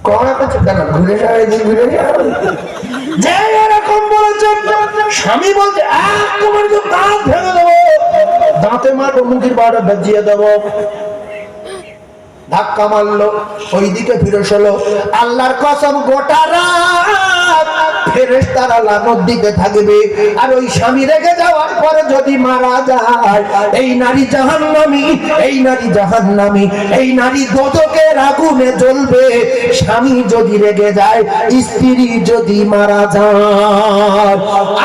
কড়া করছে কেন ঘুরে যে এরকম বলেছেন স্বামী বলছে তোমার তো দাঁত ভেঙে দেবো, দাঁতে মারবো, মুখের বারোটা বাজিয়ে দেবো। ধাক্কা মারলো, ওইদিকে ফিরে হলো। আল্লাহর কসম গোটা রাত ফেরেশতারা লানত দিতে থাকবে। আর ওই স্বামী রেখে যাওয়ার পরে যদি মারা যায়, এই নারী জাহান্নামী, এই নারী জাহান্নামী, এই নারী দোজখের আগুনে জ্বলবে। স্বামী যদি রেখে যায়, স্ত্রী যদি মারা যায়।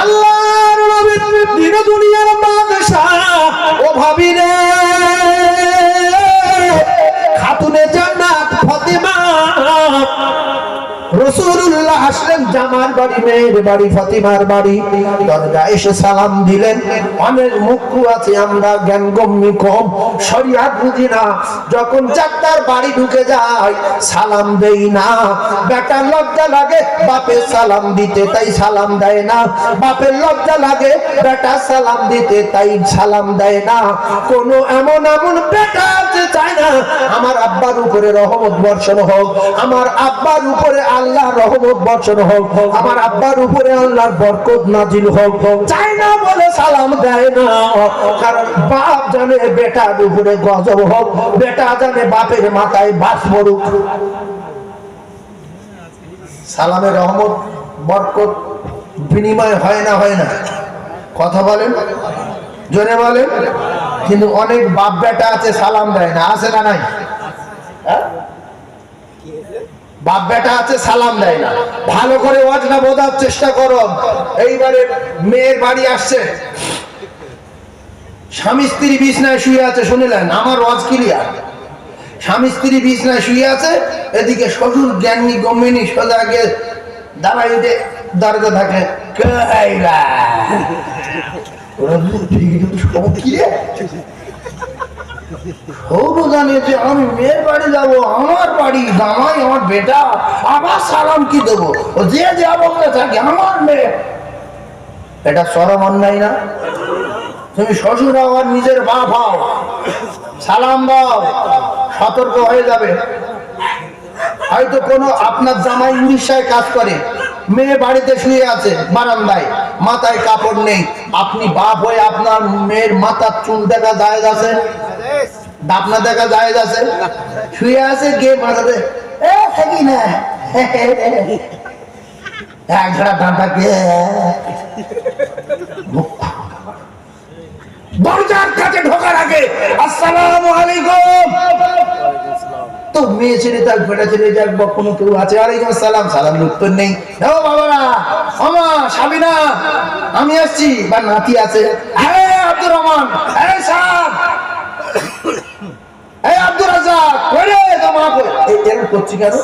আল্লাহর নবী দিন দুনিয়ার বাদশা ও ভাবি রে, খাতুনে জান্নাত ফাতেমা রাসূলুল্লাহ আসলেন, জামার বাড়ি, মেয়ের বাড়ি, ফাতেমার বাড়ি। দরজা এসে সালাম দিলেন। অনেক মুখ্য আছে, আমরা জ্ঞানগম্যি কম, শরীয়ত বুঝি না। যখন চাকদার বাড়ি ঢুকে যায় সালাম দেই না। বেটার লজ্জা লাগে বাপের সালাম দিতে, তাই সালাম দেয় না। বাপের লজ্জা লাগে বেটা সালাম দিতে, তাই সালাম দেয় না। কোন এমন এমন বেটা আছে চায় না আমার আব্বার উপরে রহমত বর্ষণ হোক, আমার আব্বার উপরে আল্লাহর রহমত বর্ষণ হোক, আমার আব্বার উপরে আল্লাহর বরকত নাজিল হোক, চাই না বলে সালাম দেয় না। কারণ বাপ জানে বেটার উপরে গজব হোক, বেটা জানে বাপের মাথায় বাস পড়ুক। সালামের রহমত বরকত বিনিময় হয় না, হয় না? কথা বলেন, জোরে বলেন। কিন্তু অনেক বাপ বেটা আছে সালাম দেয় না, আছে না নাই? বাপ বেটা আছে সালাম দেয় না। ভালো করে ওয়াজটা বোঝার চেষ্টা করো। এইবারে মেয়ের বাড়ি আসছে, স্বামী স্ত্রী বিছনায় শুয়ে আছে, শুনলেন আমার ওয়াজ ক্লিয়ার। স্বামী স্ত্রী বিছনায় শুয়ে আছে, এদিকে শ্বশুর জ্ঞানী গম্যিনী সোজা গিয়ে দাঁড়াই উঠে দরজা থাকে, আমি মেয়ের বাড়ি যাবো, আমার বাড়ি, জামাই আমার বেটা, আবার সালাম কি দেবো? যে অবস্থা থাকে আমার মেয়ে। এটা চরম অন্যায় না? তুমি শ্বশুর হও আর নিজের বাপ হও, সালাম দাও, সতর্ক হয়ে যাবে। হয়তো কোনো আপনার জামাই উড়িষ্যায় কাজ করে, মেয়ে বাড়িতে শুয়ে আছে বারান্দায়, মাথায় কাপড় নেই। আপনি বাপ হয়ে আপনার মেয়ের মাথার চুল দেখা যায় আছে, দাপনা দেখা যায় আছে, শুয়ে আছে, গে মাথাতে থাকি না এক ঝাড়া দাঁড়াকে দরজার কাছে ঢোকার আগে আসসালামু আলাইকুম। তো মেয়ে ছেলে থাক, বেটা ছেলে যাক, বা কোনো কেউ আছে, আলাইকুম আসসালাম, সালাম উত্তর নেই। ও বাবারা, আমা সাবিনা, আমি আসছি, বা নাতি আছে, হ্যাঁ আব্দুর রহমান, হ্যাঁ সাহেব, এই আব্দুর রাজ্জাক, ওরে তো মা কই, এরকম করছি কেন?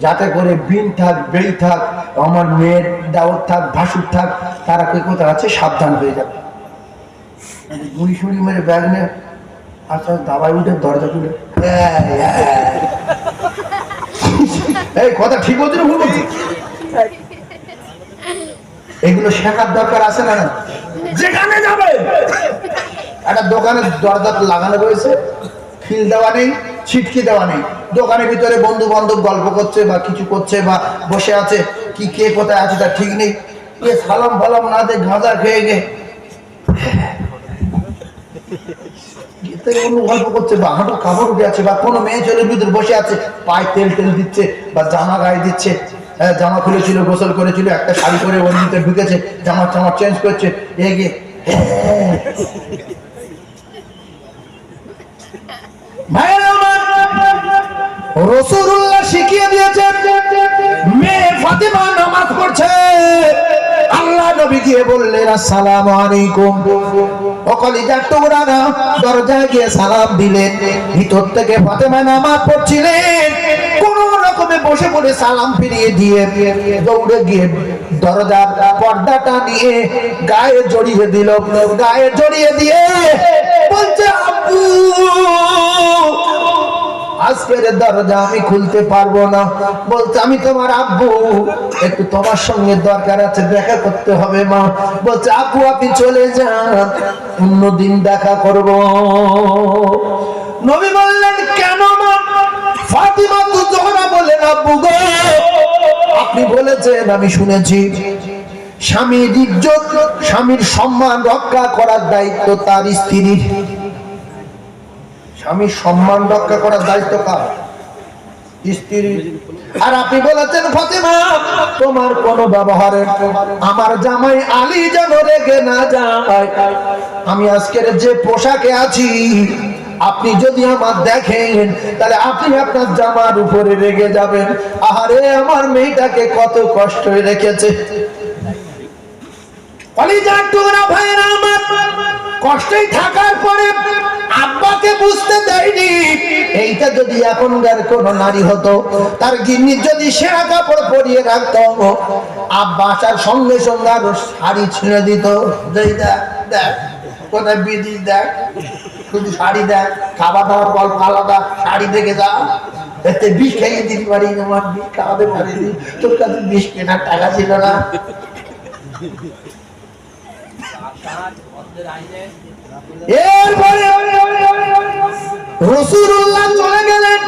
যাতে করে বিন থাক, বেড়ি থাক, আমার মেয়ের দাওয়াত থাক, ভাসুর থাক, তারা কে কোথায় আছে সাবধান হয়ে যাবে। গুড়ি সুড়ি মেরে ব্যাগ নে, আচ্ছা দাবাই উঠে দরজা খুলে, এই কথা ঠিক বলছি না ভুল বলছি? এগুলো শেখার দরকার আছে না? যেখানে যাবে একটা দোকানে দরজা লাগানো রয়েছে, খিল দেওয়া নেই, ছিটকি দেওয়া নেই। দোকানের ভিতরে বন্ধু বান্ধব গল্প করছে বা কিছু করছে বা বসে আছে, কি কে কোথায় আছে তার ঠিক নেই। এ সালাম ফালাম না দে, গাঁজা খেয়ে গে গল্প করছে, বা হাঁটু কাপড় উঠে আছে, বা কোনো মেয়ে ছেলের ভিতরে বসে আছে, পায়ে তেল টেল দিচ্ছে বা জামা গায়ে দিচ্ছে। জামা খুলেছিল, গোসল করেছিল, একটা শাড়ি পরে ওর ভিতরে ঢুকেছে, জামা টামা চেঞ্জ করছে, এগিয়ে রাসূলুল্লাহ শিখিয়ে দিয়েছেন। মেয়ে ফাতেমা নামাজ পড়ছে, আল্লাহ নবী গিয়ে বললেন আসসালামু আলাইকুম। ও কলিজার টুকরারা, দরজায় গিয়ে সালাম দিলেন। ভিতর থেকে ফাতেমা নামাজ পড়ছিলেন, কোন রকমে বসে পড়ে সালাম ফিরিয়ে দিয়ে দৌড়ে গিয়ে দরজার পর্দাটা নিয়ে গায়ে জড়িয়ে দিল। গায়ে জড়িয়ে দিয়ে বলছে, আব্বু আজকের দরজা আমি খুলতে পারবো না। বলছে, আমি তোমার আব্বু, একটু তোমার সঙ্গে দরকার আছে, দেখা করতে হবে মা। বলছে, আব্বু আপনি চলে যান, অন্যদিন দেখা করব। নবী বললেন, কেন মা? ফাতিমা তো জোহরা বলেন, আব্বু গো, আপনি বলেছেন আমি শুনেছি স্বামীর ইজ্জত, স্বামীর সম্মান রক্ষা করার দায়িত্ব তার স্ত্রীর। স্বামীর সম্মান রক্ষা করার দায়িত্ব কার? স্ত্রীর। আর আপনি বলেছেন ফাতেমা তোমার কোন ব্যবহারে আমার জামাই আলী যেন রেগে না যায়। আমি আজকের যে পোশাকে আছি আপনি যদি আমার দেখেন তাহলে আপনি আপনার জামার উপরে রেগে যাবেন। আহারে আমার মেয়েটাকে কত কষ্ট রেখেছে। কলিজার টুকরা ভাইরা আমার, কষ্টই থাকার পরে আব্বাকে বুঝতে দেয়নি। এইটা যদি এখনকার কোন নারী হতো, তার গিন্নি যদি সেরা কাপড় পরিয়ে রাখতো, আব্বা আসার সঙ্গে সঙ্গে আরো শাড়ি ছিঁড়ে দিত। দেখ দেখ কোথায় বিধি, দেখ শুধু শাড়ি দেখ, খাবার দাবার গল্প আলাদা, শাড়ি দেখে যা, এতে বিষ খাইয়ে দিতে পারি, আমার বিষ খাওয়াতে পারিনি, তোর কাছে বিষ কেনার টাকা ছিল না। এরপরে রাসূলুল্লাহ চলে গেলেন।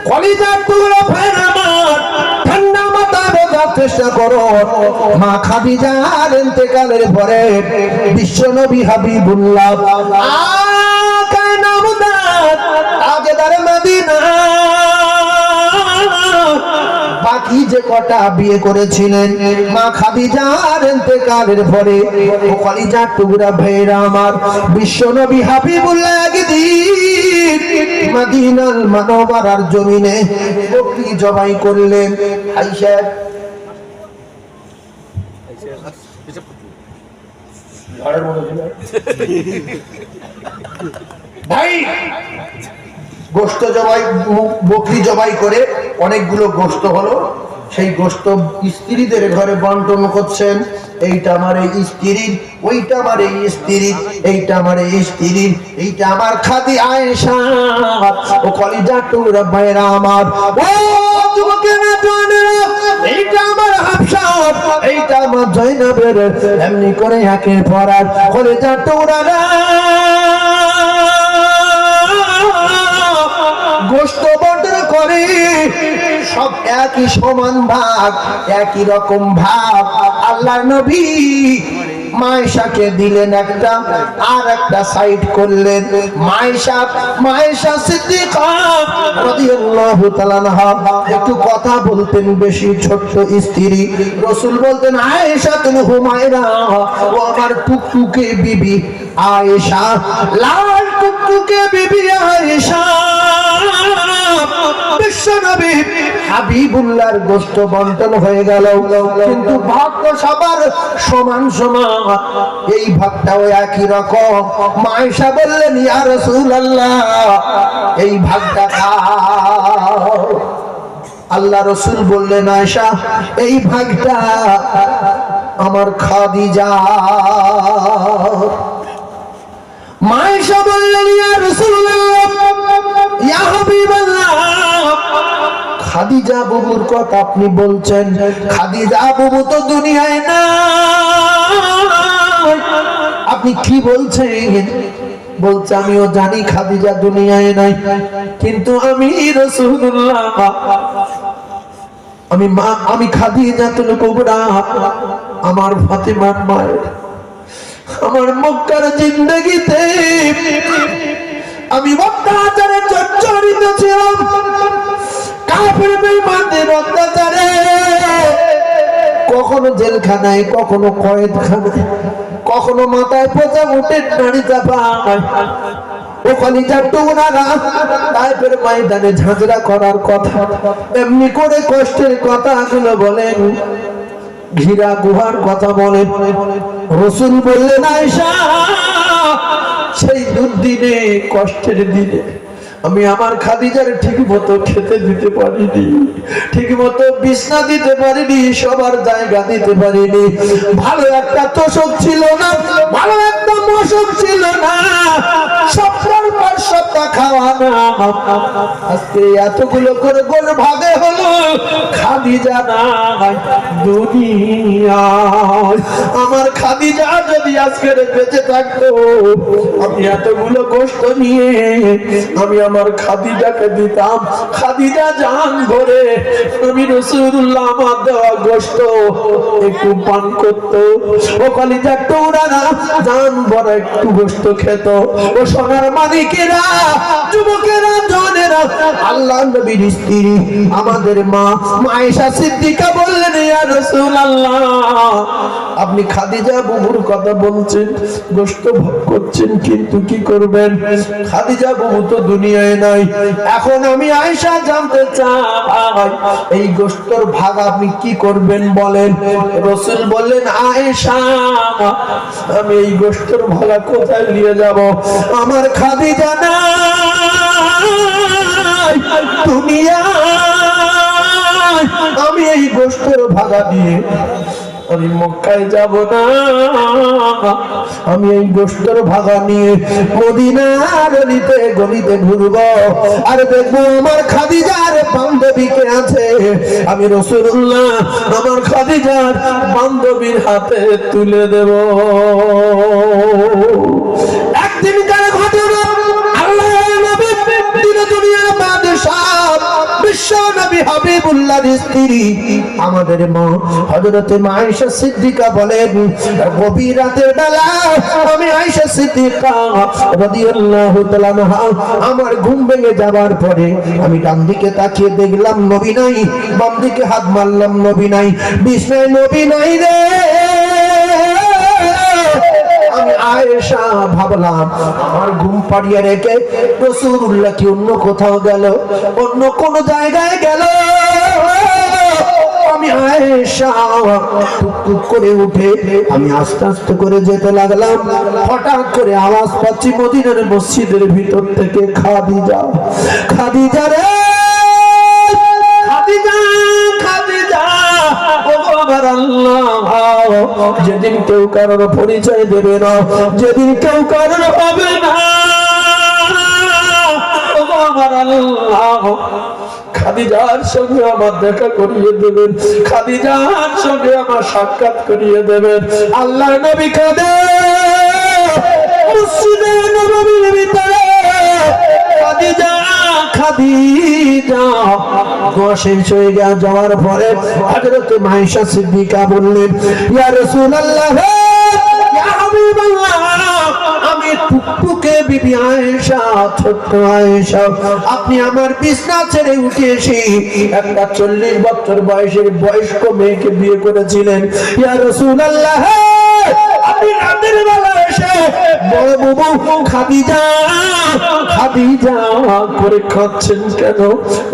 কলিজার টুকরা ভাইরা আমার, ঠান্ডা মাথায় বোঝার চেষ্টা করো, মা খাদিজার ইন্তেকালের পরে বিশ্বনবী হাবিবুল্লাহ আকা নামদার তাজদার মদিনা বাকি যে কটা বিয়ে করেছিলেন মা খাদিজার ইন্তেকালের পরে, ও কলিজার টুকরা ভাইরা আমার, বিশ্বনবী হাবিবুল্লাহ একদিন মদিনার মানবরার জমিনে বকরি জবাই করলেন। আয়েশা ভাই গোশত জবাই, বকরি জবাই করে অনেকগুলো গোশত হলো, সেই গোশত স্ত্রীদের ঘরে বন্টন করছেন। এইটা আমার এই স্ত্রীর, ওইটা আমার এই স্ত্রীর, এইটা আমার এই স্ত্রীর, এইটা আমার খাদি আয়েশা। ও কলিজার টুকরা ভাইরা আমার, ও যুবকেরা জওয়ানেরা, এইটা আমার হাফসা, এইটা আমার জয়নবের, এমনি করে একের পর এক কলিজার টুকরারা গোশত বন্টন করে। সব একই সমান ভাগ, একই রকম ভাগ। আল্লাহর নবী মায়েশাকে দিলেন একটা, আর একটা সাইড করলেন মায়েশা সিদ্দিকা রাদিয়াল্লাহু তাআলা আনহা একটু কথা বলতেন বেশি, ছোট্ট স্ত্রী। রাসূল বলতেন আয়েশা তুল হুমায়রা, ও আমার টুকটুকে বিবি আয়েশা, লাল টুকটুকে বিবি আয়েশা। বিশ্বনবী হাবিবুল্লাহর গোশত বন্টন হয়ে গেল, কিন্তু ভাগটা সবার সমান সমান, এই ভাগটাও একই রকম। মায়েশা বললেন ইয়া রাসূলুল্লাহ এই ভাগটা খাও। আল্লাহ রাসূল বললেন আয়েশা এই ভাগটা আমার খাদিজা। মায়েশা বললেন ইয়া রাসূলুল্লাহ ইয়া হাবিবাল্লাহ, খাদিজা বুবুর কথা আপনি বলছেন, খাদিজা বুবু তো দুনিয়ায় না। আপনি কি বলছেন? বলছে আমিও জানি খাদিজা দুনিয়ায় নাই, কিন্তু আমি রাসূলুল্লাহ, আমি খাদিজাতুল কুবরা, আমার ফাতিমার মায়ের, আমার মক্কার জিন্দেগিতে আমি অত্যাচারে জর্জরিত ছিলাম, কাফের বেঈমানদের অত্যাচারে, কখনো জেলখানায়, কখনো কয়েদখানায়, কখনো মাথায় পোঁচা উটের নাড়ি চাপায়। ও কলিজার টুকরারা তায়েফের ময়দানে ঝাঁঝরা করার কথা, এমনি করে কষ্টের কথাগুলো বলেন, ঘিরা গুহার কথা বলেন। রাসূল বললেন আয়েশা সেই দুর্দিনে, কষ্টের দিনে আমি আমার খাদিজার ঠিক মতো খেতে দিতে পারিনি, ঠিক মতো বিছনা দিতে পারিনি, সবার জায়গা দিতে পারিনি, ভালো একটা তোষক ছিল না, ভালো একটা মশক ছিল না, সপ্তাহ পর সপ্তাহ খাওয়া না। আজকে এতগুলো করে গোল ভাগে হলো খাদিজা নাই দুনিয়ায়। আমার খাদিজা যদি আজকে বেঁচে থাকতো, আমি এতগুলো গোশত নিয়ে আমি আমার খাদিজাকে দিতাম। খাদিজা জান ভরে আমি রাসূলুল্লাহ আমার দেওয়া গোশত একটু পান করতো। ও কলিজার টুকরারা জান ভরে একটু গোশত খেত। ও সোনার মানিকেরা, যুবকেরা, জনেরা, আল্লাহর নবীর স্ত্রী আমাদের মা আয়েশা সিদ্দিকা বললেন, ইয়া রাসূলুল্লাহ, আপনি খাদিজা বুবুর কথা বলছেন, গোশত ভোগ করছেন, কিন্তু কি করবেন? খাদিজা বুবু তো দুনিয়ায় নাই। এখন আমি আয়েশা জানতে চাই, এই গোশতর ভাগ আপনি কি করবেন বলেন। রাসূল বললেন, আয়েশা, আমি এই গোশতর ভাগ কোথায় নিয়ে যাব? আমার খাদিজা নাই দুনিয়ায়, আমি এই গোশতের ভাগা দিয়ে আমি মক্কায় যাব না। আমি এই গোশতের ভাগা নিয়ে মদিনার গলিতে গলিতে ঘুরবো, আর দেখবো আমার খাদিজার বান্ধবীকে আছে, আমি রাসূলুল্লাহ আমার খাদিজার বান্ধবীর হাতে তুলে দেব। একদিনকার ঘটনা, আল্লাহর নবী দুনিয়ার বাদশাহ বিশ্ব নবী হাবিবুল্লাহর স্ত্রী আমাদের মা হযরত আয়েশা সিদ্দিকা বলেন, গভীর রাতের বেলা আমি আয়েশা সিদ্দিকা রাদিয়াল্লাহু তাআলা আনহা আমার ঘুম ভেঙে যাবার পরে আমি ডান দিকে তাকিয়ে দেখলাম নবী নাই, বাম দিকে হাত মারলাম নবী নাই, বিছানায় নবী নাই রে। আমি আয়েশা ভাবলাম আমার ঘুম পাড়িয়ে রেখে রাসূলুল্লাহ কি অন্য কোথাও গেল, অন্য কোন জায়গায় গেল। আমি আয়েশা টুকটুক করে উঠে আমি আস্তে আস্তে করে যেতে লাগলাম। হঠাৎ করে আওয়াজ পাচ্ছি মদিনার মসজিদের ভিতর থেকে, খাদিজা, খাদিজা রে, খাদিজা, খাদিজা। যেদিন কেউ কারোর পরিচয় দেবে না, যেদিন কেউ কারোর হবে না, খাদিজার সঙ্গে আমার দেখা করিয়ে দেবেন, খাদিজার সঙ্গে আমার সাক্ষাৎ করিয়ে দেবেন। আল্লাহ নবী কাঁদে মসজিদে নববীর ভিতরে, খাদিজা, খাদিজা। দোয়া শেষ হয়ে যাওয়ার পরে হযরত আয়েশা সিদ্দিকা বললেন, ইয়া রাসূলুল্লাহ, ইয়া হাবিবাল্লাহ, আমি টুকটুকে বিবি আয়েশা, ছোট্ট আয়েশা, আপনি আমার বিছনা ছেড়ে উঠে এসে একটা 40 বছর বয়সের বয়স্ক মেয়েকে বিয়ে করেছিলেন। ইয়া রাসূলুল্লাহ, আপনি রাতের বেলা এসে বড় বুবু খাদিজা, খাদিজা করে খাচ্ছেন কেন?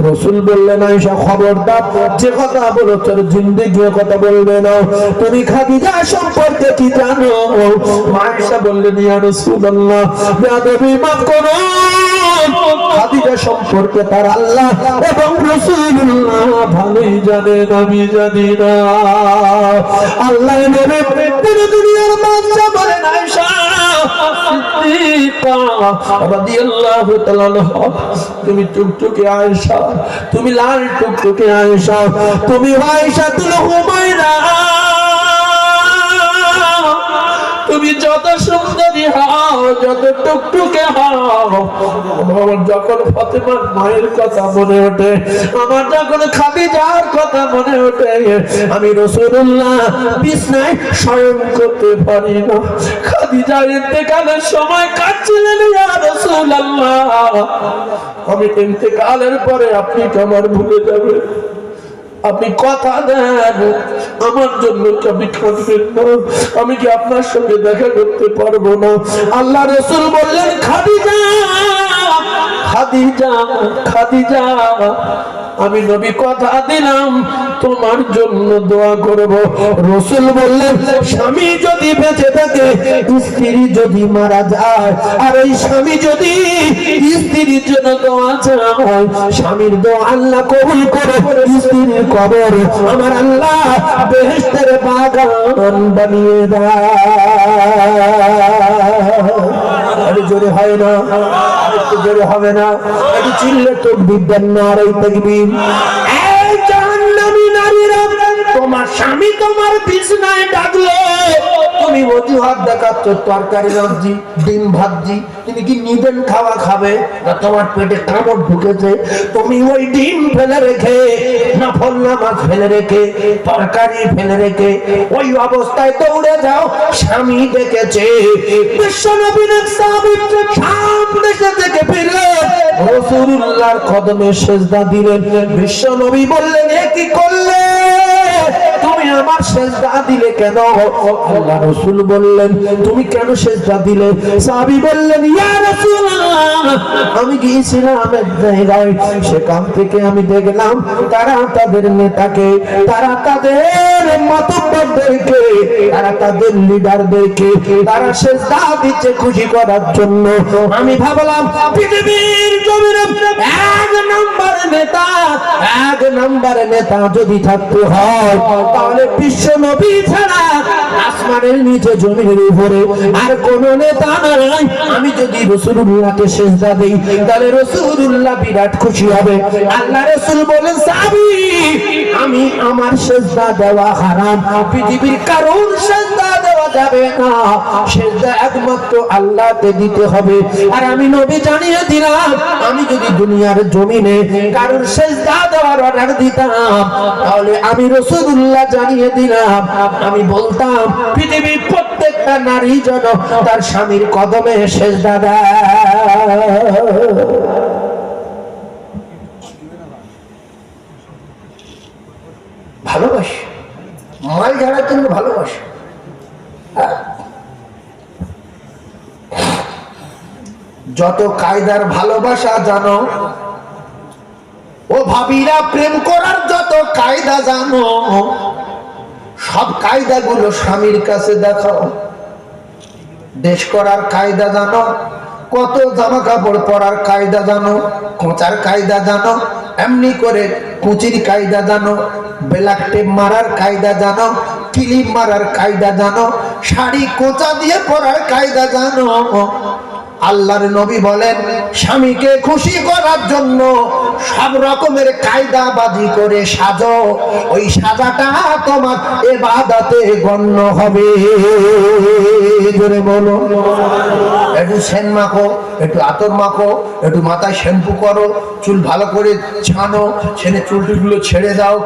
রাসূল বললেন, আয়েশা খবরদার, যে কথা বলো তোর জিন্দেগি কথা বলবে না। তুমি খাদিজা সম্পর্কে কি জানো? আয়েশা বললেন, ইয়া রাসূলুল্লাহ, বেয়াদবি মাফ করো, খাদিজা সম্পর্কে তার আল্লাহ এবং রাসূলুল্লাহ ভালোই জানেন, আমি জানি না। আল্লাহ নবী পুরো দুনিয়ার বাদশা বলেন, আয়েশা সিদ্দিকা রাদিয়াল্লাহু তাআলা আনহা, তুমি টুকটুকে আয়েশা, তুমি লাল টুকটুকে আয়েশা, তুমি আয়েশাতুল হুমায়রা, তুমি যত সুন্দরী হও, যত টুকটুকে হও, আমার যখন ফাতেমার মায়ের কথা মনে ওঠে, আমার যখন খাদিজার কথা মনে ওঠে, আমি রাসূলুল্লাহ বিছনায় শয়ন করতে পারি না। খাদিজার ইন্তেকালের সময় কাঁদছিলেন, ইয়া রাসূলুল্লাহ, আমি ইন্তেকালের পরে আপনি কি আমার ভুলে যাবেন? আপনি কথা দেন আমার জন্য আমি কাঁদবেন না, আমি কি আপনার সঙ্গে দেখা করতে পারবো না? আল্লাহ রাসূল বললেন, খাদিজা, খাদিজা, খাদিজা, আমি নবী কথা দিলাম তোমার জন্য দোয়া করব। রাসূল বললেন, স্বামী যদি বেঁচে থাকে, স্ত্রী যদি মারা যায়, আর এই স্বামী যদি স্ত্রীর জন্য দোয়া চায়, স্বামীর দোয়া আল্লাহ কবুল করে স্ত্রীর কবর আমার আল্লাহ বেহেশতের বাগান বানিয়ে দেয়। একটু জোরে হয় না? একটু জোরে হবে না? একটু চিল্লে তাকবীর দেন, নারায়ে তাকবীর। এই জাহান্নামী নারীরা, তোমার স্বামী তোমার বিছনায় ডাকলো, তুমি অজুহাত দেখাচ্ছ তরকারি রাঁধছি, ডিম ভাজছি, তুমি কি নিবেন খাওয়া খাবে না তোমার পেটে কামড় ঢুকেছে? তুমি ওই ডিম ফেলে রেখে, নফল নামাজ ফেলে রেখে, তরকারি ফেলে রেখে ওই অবস্থায় দৌড়ে যাও, স্বামী ডেকেছে। বিশ্বনবীর সাহাবী শাম দেশে থেকে ফিরলেন, রাসূলুল্লাহর কদমে সিজদা দিলেন। বিশ্বনবী বললেন, এ কি করলে? তুমি আমার সিজদা দিলে কেন? আল্লাহ রাসূল বললেন, তুমি কেন সিজদা দিলে? সাহাবী বললেন, ইয়া রাসূলুল্লাহ, আমি গিয়েছিলাম এক জায়গায়, সেখান থেকে আমি দেখলাম তারা তাদের নেতাকে, তারা তাদের মাতব্বরদেরকে, তারা তাদের লিডারদেরকে তারা সিজদা দিচ্ছে খুশি করার জন্য। আমি ভাবলাম পৃথিবীর জমিনে এক নম্বরে নেতা যদি থাকতে হয়, তাহলে বিশ্ব নবী ছাড়া আসমানের নিচে জমিনের উপরে আর কোন নেতা নাই। আমি যদি রাসূলুল্লাহকে সিজদা দেই, তাহলে রাসূলুল্লাহ বিরাট খুশি হবে। আল্লাহ রাসূল বলেন, সাহাবী, আমি আমার সিজদা দেওয়া হারাম, পৃথিবীর কারোর সিজদা দেওয়া যাবে না, সিজদা একমাত্র আল্লাহকে দিতে হবে। আর আমি নবী জানিয়ে দিলাম, আমি যদি দুনিয়ার জমিনে কারোর সিজদা দেওয়ার অর্ডার দিতাম, তাহলে আমি রাসূলুল্লাহ জানিয়ে দিলাম, আমি বলতাম পৃথিবীর প্রত্যেকটা নারী যেন তার স্বামীর কদমে সিজদা দেয়। ভালোবাসি, মাল ঝাড়ার জন্য ভালোবাসি। যত কায়দার ভালোবাসা জানো, ও ভাবিরা প্রেম করার যত কায়দা জানো, সব কায়দাগুলো স্বামীর কাছে দেখাও। দেশ করার কায়দা জানো, কত জামা কাপড় পরার কায়দা জানো, খোঁচার কায়দা জানো, এমনি করে কুচির কায়দা জানো, ব্ল্যাক টেপ মারার কায়দা জানো, ক্লিপ মারার কায়দা জানো, শাড়ি কোঁচা দিয়ে পরার কায়দা জানো। আল্লাহর নবী বলেন, স্বামীকে খুশি করার জন্য সব রকমের কায়দাবাজি করে সাজো, ওই সাজাটা তোমার ইবাদতে গণ্য হবে। জোরে বলো। একটু সেন মাখো, একটু আতর মাখো, একটু মাথায় শ্যাম্পু করো, চুল ভালো করে ছানো, ছেনে চুলটুগুলো ছেড়ে দাও,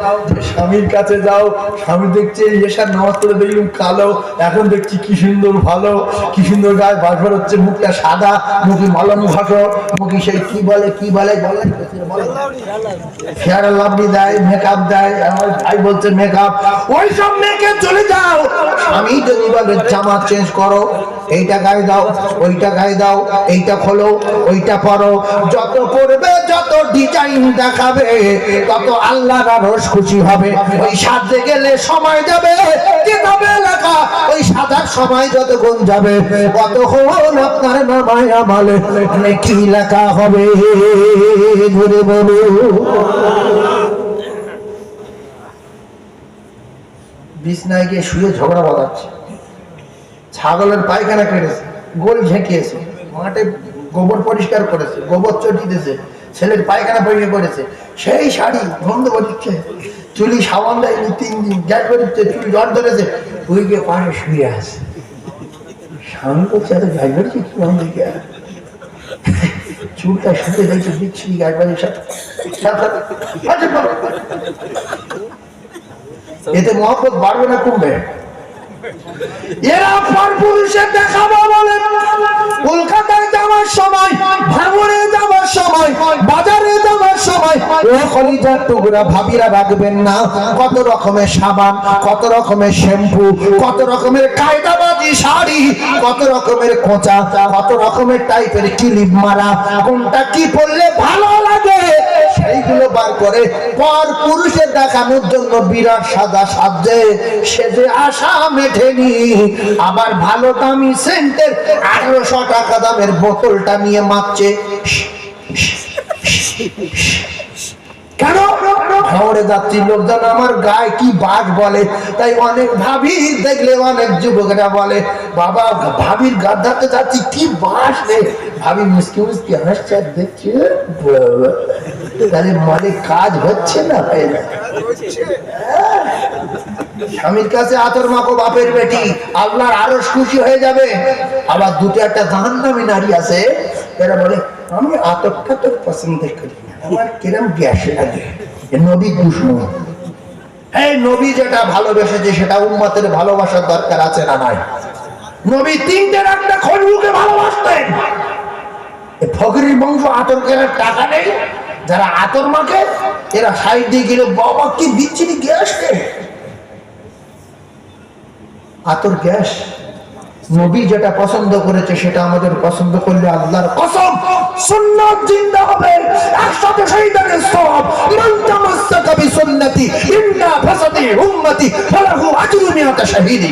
স্বামীর কাছে যাও। স্বামী দেখছে এসার নামাজ পড়ে দেখলাম কালো, এখন দেখছি কি সুন্দর ভালো, কি সুন্দর গায়ে বাসবার হচ্ছে, মুখটা সাদা, মুখে মলম ঘাটো, মুখে সেই কি বলে ফেয়ার লাভলি দেয়, মেকআপ দেয়। আমার ভাই বলছে মেকআপ, ওই সব মেয়েকে চলে যাও। স্বামী যদি বলে জামা চেঞ্জ করো, এইটা গায়ে দাও, ওইটা গায়ে দাও, এইটা খোলো, ওইটা পরো, যত পড়বে, যত ডিজাইন দেখাবে, তত আল্লাহর আরশ খুশি হবে। ওই সাজতে গেলে সময় যাবে, কিতাবে লেখা ওই সাজার সময় যতক্ষণ যাবে, ততক্ষণ আপনার নামায় আমলে কি লেখা হবে। ধরে বলো। বিছনায় গিয়ে শুয়ে ঝগড়া বাঁধাচ্ছে, ছাগলের পায়খানা কেটেছে, গোল ঝেঁকিয়েছে, মাঠে গোবর পরিষ্কার করেছে, গোবর চটি দিয়েছে, ছেলের পায়খানা পরিষ্কার করেছে, সেই শাড়ি গন্ধ করছে, চুলি সাবান দেয়নি 3 দিন, গ্যাস বেরোচ্ছে, চুলি জ্বর ধরেছে, তুই গিয়ে পাশে শুয়ে আছে। স্বামী করছে, এত গ্যাস বেরোচ্ছে কি দিকে, চুলটা শুতে দেখছে, দিচ্ছি গ্যাস বেরোচ্ছে। এতে মহব্বত বাড়বে না কমবে? এরা পরপুরুষের দেখাবো বলে কলকাতায় যাওয়ার সময়, ভাঙড়ে যাওয়ার সময়, বাজারে যাওয়ার সময় ও কলিজার টুকরা ভাবিরা রাখবেন না কত রকমের সাবান, কত রকমের শ্যাম্পু, কত রকমের কায়দাবাজি শাড়ি, কত রকমের কোঁচা, কত রকমের টাইপের ক্লিপ মারা, কোনটা কি পরলে ভালো লাগে সেইগুলো বার করে পর পুরুষের দেখানোর জন্য বিরাট সাদা সাজে সেজে আশা মেঠেনি। আবার ভালো দামি সেন্টের 1800 টাকা দামের বোতলটা নিয়ে মাপছে। কেন? হাওড়ে যাচ্ছি, লোকজন আমার গায়ে কি বাঘ বলে, তাই অনেক ভাবি দেখলে অনেক যুবকরা বলে বাবা ভাবির গাধাতে যাচ্ছি কি বাস রে, ভাবি মুসকি মুসকি হাসছে দেখছে, তাহলে মনে কাজ হচ্ছে না, স্বামীর কাছে আতর মাখো বাপের বেটি, আল্লাহর আরো খুশি হয়ে যাবে। আবার দুটো একটা জাহান্নামী নারী আছে, এরা বলে আমি আতরটা তো পছন্দ করি না, আমার কিরম গ্যাস লাগে, নবী দুশ্মন। এই নবী যেটা ভালোবেসেছে সেটা উম্মতের ভালোবাসার দরকার আছে না নাই? নবী তিনটে একটা খলুকে ভালোবাসতেন। ফকিরের বংশ আতর কেনার টাকা নেই, যারা আতর মাখে এরা সাইড দিয়ে গেলে বাবা কি বিচ্ছিরি গ্যাস নেই, আতর গ্যাস। নবী যেটা পছন্দ করেছে সেটা আমাদের পছন্দ করলে আল্লাহর কসম সুন্নাত জিন্দা হবে, একসাথে শহীদের সওয়াব। মান তামাসসাকা বিসুন্নতি ইন্না ফাসাদি উম্মতি ফালাহু আজরু মিআতা শাহীদি,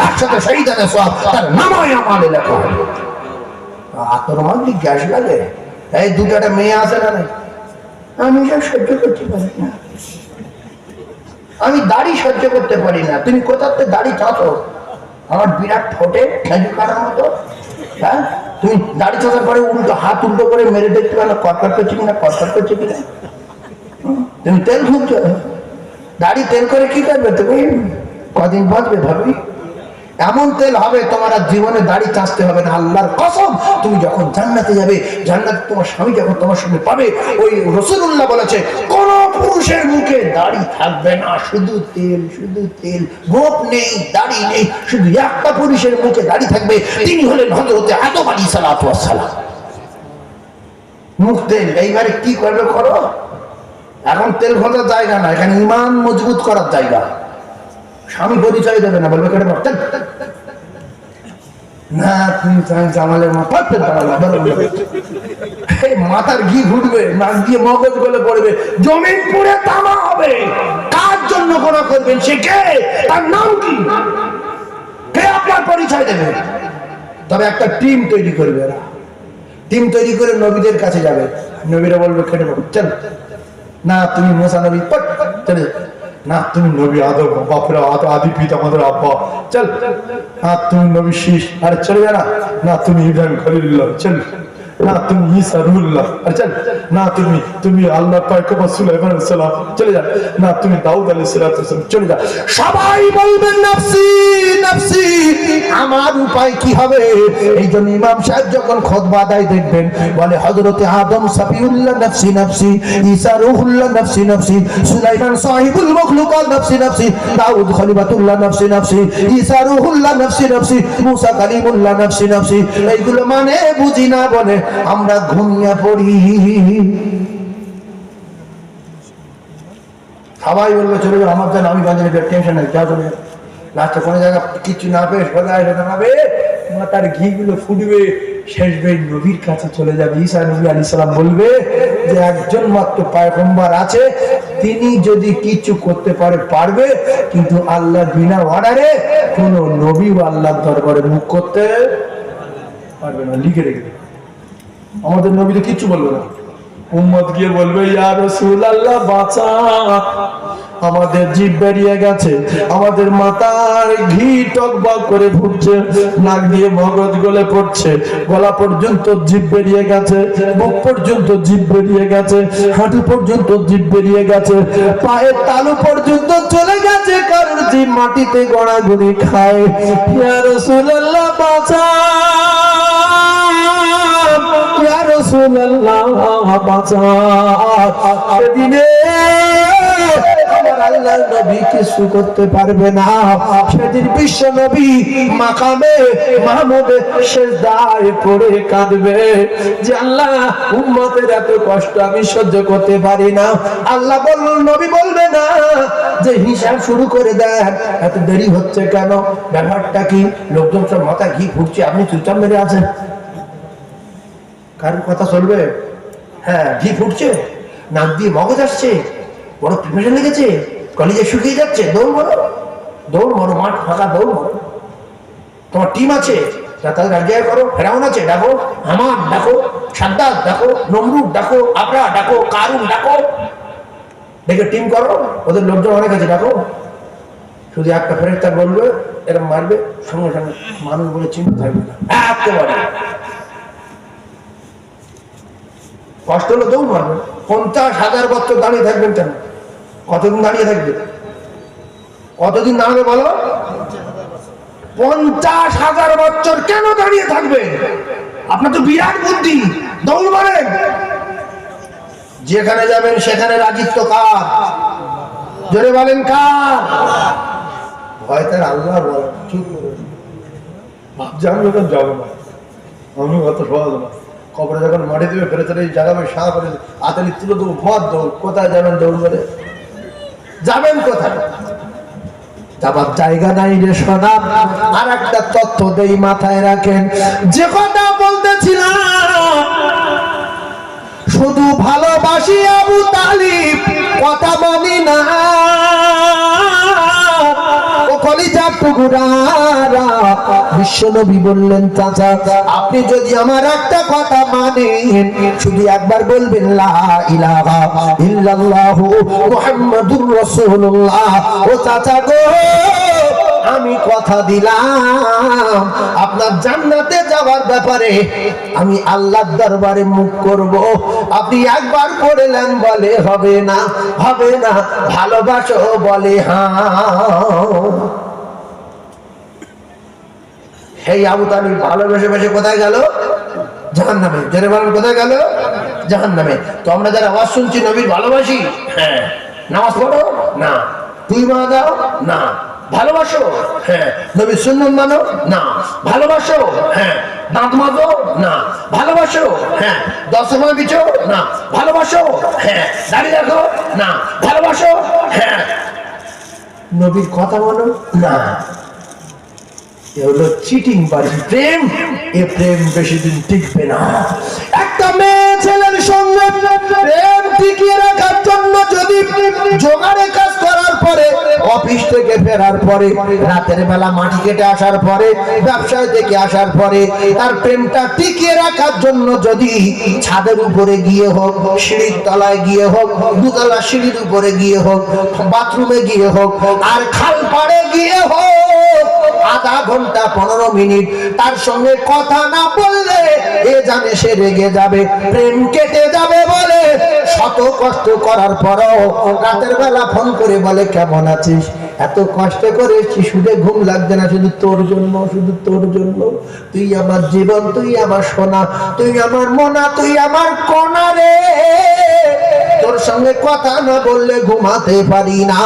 একসাথে শহীদের সওয়াব তার নামায়ে আমালে লেখা হবে। আতর মাখলে গ্যাস লাগে। এই দুটোটা মেয়ে আছে না, আমি সব সহ্য করতে পারি না, আমি দাড়ি সহ্য করতে পারি না। তুমি কোথাতে দাড়ি চাঁচো? আমার বিরাট ফোটে খেজুর কাটার মতো। হ্যাঁ, তুমি দাড়ি চাঁচার পরে উল্টো হাত উল্টো করে মেরে দেখতে পারো কটকট করছে কিনা, কটকট করছে কিনা। তুমি তেল খুঁজছো, দাড়ি তেল করে কি করবে? তুমি কদিন বাঁচবে ভাবি? এমন তেল হবে তোমার আর জীবনে দাড়ি চাঁচতে হবে না, আল্লাহর কসম। তুমি যখন জান্নাতে যাবে, জান্নাতে তোমার স্বামী যখন তোমার সঙ্গে পাবে, ওই রাসূলুল্লাহ বলেছে কোন পুরুষের মুখে দাড়ি থাকবে না, শুধু তেল, শুধু তেল, গোঁফ নেই, দাড়ি নেই, শুধু একটা পুরুষের মুখে দাড়ি থাকবে, তিনি হলেন হযরত আদম আলাইহিস সালাতু ওয়াস সালাম। মুখ তেল। এইবারে কি করবে করো, এখন তেল ঘষার জায়গা না, এখানে ঈমান মজবুত করার জায়গা। স্বামী পরিচয় দেবে না, বলবে কেটে না তুমি জামালের মাথার ঘি ঘুরবে, নাক দিয়ে মগজ গলে পড়বে, জমিন পুড়ে তামা হবে। কার জন্য গোনা করবেন? সে কে? তার নাম কি? কে আপনার পরিচয় দেবে? তবে একটা টিম তৈরি করবে, এরা টিম তৈরি করে নবীদের কাছে যাবে, নবীরা বলবে কেটে পড়ো, চল না তুমি মুসা নবী, চলে না তুমি নবী আদম বাপের আদি পিতা আমাদের আব্বা, চল না তুমি নবী শীষ, আরে চলে যা না তুমি ইব্রাহিম খলিলুল্লাহ, চল না তুমি ঈসা রুহুল্লাহ, আরে চল না তুমি আল্লাহ পয়গম্বর সুলাইমান আলাইহিস সালাম, চলে যা না তুমি দাউদ আলাইহিস সালাম, চলে যা। সবাই বলবেন নাফসি নাফসি, আমার উপায় কি হবে? এই জন্য ইমাম সাহেব যখন খুতবা দেয় দেখবেন বলে হযরতে আদম সাফিউল্লাহ নাফসি নাফসি, ঈসা রুহুল্লাহ নাফসি নাফসি, সুলাইমান সাহিবুল মখলুকাত নাফসি নাফসি, দাউদ খলিফাতুল্লাহ নাফসি নাফসি, ঈসা রুহুল্লাহ নাফসি নাফসি, মুসা কালিমুল্লাহ নাফসি নাফসি। এইগুলো মানে বুঝি না বলে আমরা ঘুমিয়ে পড়ি। সবাই বলবে চলে যাও, আমার জন্য আমি বাজারে টেনশন নেই, যা চলে যাও। লাস্টে কোনো জায়গা কিছু না পেয়ে সোজা এসে দাঁড়াবে, মাথার ঘি গুলো ফুটবে, শেষ বেশ নবীর কাছে চলে যাবে। ঈসা নবী আলাইহিস সালাম বলবে যে একজন মাত্র পয়গম্বর আছে, তিনি যদি কিছু করতে পারবে, কিন্তু আল্লাহ বিনা অর্ডারে কোন নবী ও আল্লাহর দরবারে মুখ করতে পারবে না। লিখে রেখে দেবে, আমাদের নবী তো কিচ্ছু বলবে না, উম্মত গিয়ে বলবে ইয়া রাসূলুল্লাহ বাঁচা, আমাদের জিভ বেরিয়ে গেছে, আমাদের মাথার ঘি টকবক করে ফুটছে, নাক দিয়ে মগজ গলে পড়ছে, গলা পর্যন্ত জিভ বেরিয়ে গেছে, মুখ পর্যন্ত জিভ বেরিয়ে গেছে, হাঁটু পর্যন্ত জিভ বেরিয়ে গেছে, পায়ের তালু পর্যন্ত চলে গেছে, কারণ জিভ মাটিতে গড়াগড়ি খায়। ইয়া রাসূলুল্লাহ বাঁচা, ইয়া রাসূলুল্লাহ বাঁচা। সেদিনে আমার আল্লাহর নবী কিছু করতে পারবে না। সেদিন বিশ্ব নবী মাকামে মাহমুদে সিজদায় পড়ে কাঁদবে যে আল্লাহ উম্মতের এত কষ্ট আমি সহ্য করতে পারি না। আল্লাহ বললেন, নবী বলবে না যে হিসাব শুরু করে দেন, এত দেরি হচ্ছে কেন, ব্যাপারটা কি? লোকজন সব মাথা ঘি ফুটছে, আপনি চুপচাপ মেরে আছেন, কারোর কথা চলবে? হ্যাঁ, ঘি ফুটছে, নাক দিয়ে মগজ আসছে, বড় প্রিপারেশন লেগেছে, কলেজে শুকিয়ে যাচ্ছে, দৌড় মারো, দৌড় মারো, মাঠ ফাঁকা, দৌড় মারো। তোমার টিম আছে, তাদের রাজিয়া করো, ফেরাউন আছে, ডাকো, হামান ডাকো, সাদ্দাত ডাকো, নমরুদ ডাকো, আবরা ডাকো, কারুন ডাকো, দেখে টিম করো, ওদের লোকজন অনেক আছে, ডাকো। শুধু একটা ফেরেশতা বলবে, এরকম মারবে, সঙ্গে সঙ্গে মানুষ বলে চিন্তা থাকবে না, একেবারে কষ্ট হলো দৌড় মারবে। 50,000 বছর দাঁড়িয়ে থাকবেন কেন? কতদিন দাঁড়িয়ে থাকবে? কতদিন দাঁড়াবে বলো? 50,000 বছর কেন দাঁড়িয়ে থাকবে? আপনার তো বিরাট বুদ্ধি, দৌড় মারেন। যেখানে যাবেন সেখানে রাজিত্ব কার? জোরে বলেন কার? ভয় তার আল্লাহ বলেন, চুপ করে জানবে তো যাবো না, আমি অত সহজ না। কবরে যখন মাটি দেবে ফেরে তাহলে জাগাবে, সাহা করে আতালি তুলে দেবো, ভর দৌড়। কোথায় যাবেন দৌড় করে? যাবেন কোথায়? যাবার জায়গা নাই রে সোনা। আর একটা তথ্য দেই, মাথায় রাখেন। যে কথা বলতেছিলাম, শুধু ভালোবাসি আবু তালিব, কথা মানি না। ও কলিজার টুকরারা, বিশ্বনবী বললেন, চাচা আপনি যদি আমার একটা কথা মানেন, শুধু একবার বলবেন লা ইলাহা ইল্লাল্লাহু মুহাম্মাদুর রাসূলুল্লাহ। ও চাচা গো, আমি কথা দিলাম আপনার জান্নাতে যাওয়ার ব্যাপারে আমি আল্লাহর দরবারে মুখ করব। আপনি একবার পড়লেন, বলে হবে না, হবে না, ভালোবাসো, বলে হ্যাঁ। সেই আবু তালিব ভালোবেসে বেসে কোথায় গেল? জাহান্নামে। জোরে বলেন, কোথায় গেল? জাহান্নামে। তো আমরা যারা আওয়াজ শুনছি নবীর ভালোবাসি, হ্যাঁ। নামাজ পড়ো না, তুই মা দাও না, ভালোবাসো, হ্যাঁ। নবীর সুন্নাত মানো না, ভালোবাসো, হ্যাঁ। দাঁত মাজো না, ভালোবাসো, হ্যাঁ। 10 সময় বিচো না, ভালোবাসো, হ্যাঁ। দাড়ি রাখো না, ভালোবাসো, হ্যাঁ। নবীর কথা মানো না, এ হলো চিটিং বাড়ি প্রেম। এ প্রেম বেশি দিন টিকবে না। একটা মেয়ে ছেলের সঙ্গে প্রেম টিকিয়ে রাখার জন্য যদি জোগাড়ে কাজ করার পরে, অফিস থেকে ফেরার পরে, রাতের বেলা মাটি কেটে আসার পরে, ব্যবসায় থেকে আসার পরে, তার প্রেমটা টিকিয়ে রাখার জন্য যদি ছাদের উপরে গিয়ে হোক, সিঁড়ির তলায় গিয়ে হোক, দুতলা সিঁড়ির উপরে গিয়ে হোক, বাথরুমে গিয়ে হোক, আর খাল পাড়ে গিয়ে হোক, আধা ঘন্টা 15 মিনিট তার সঙ্গে কথা না বললে এ জানে সে রেগে যাবে, প্রেম কেটে যাবে বলে শত কষ্ট করার পরও রাতের বেলা ফোন করে বলে কেমন আছিস? এত কষ্ট করে শিশুরে ঘুম লাগছে না, শুধু তোর জন্য, শুধু তোর জন্য। তুই আমার জীবন, তুই আমার সোনা, তুই আমার মোনা, তুই আমার কোনা রে। তোর সঙ্গে কথা না বললে ঘুমাতে পারি না।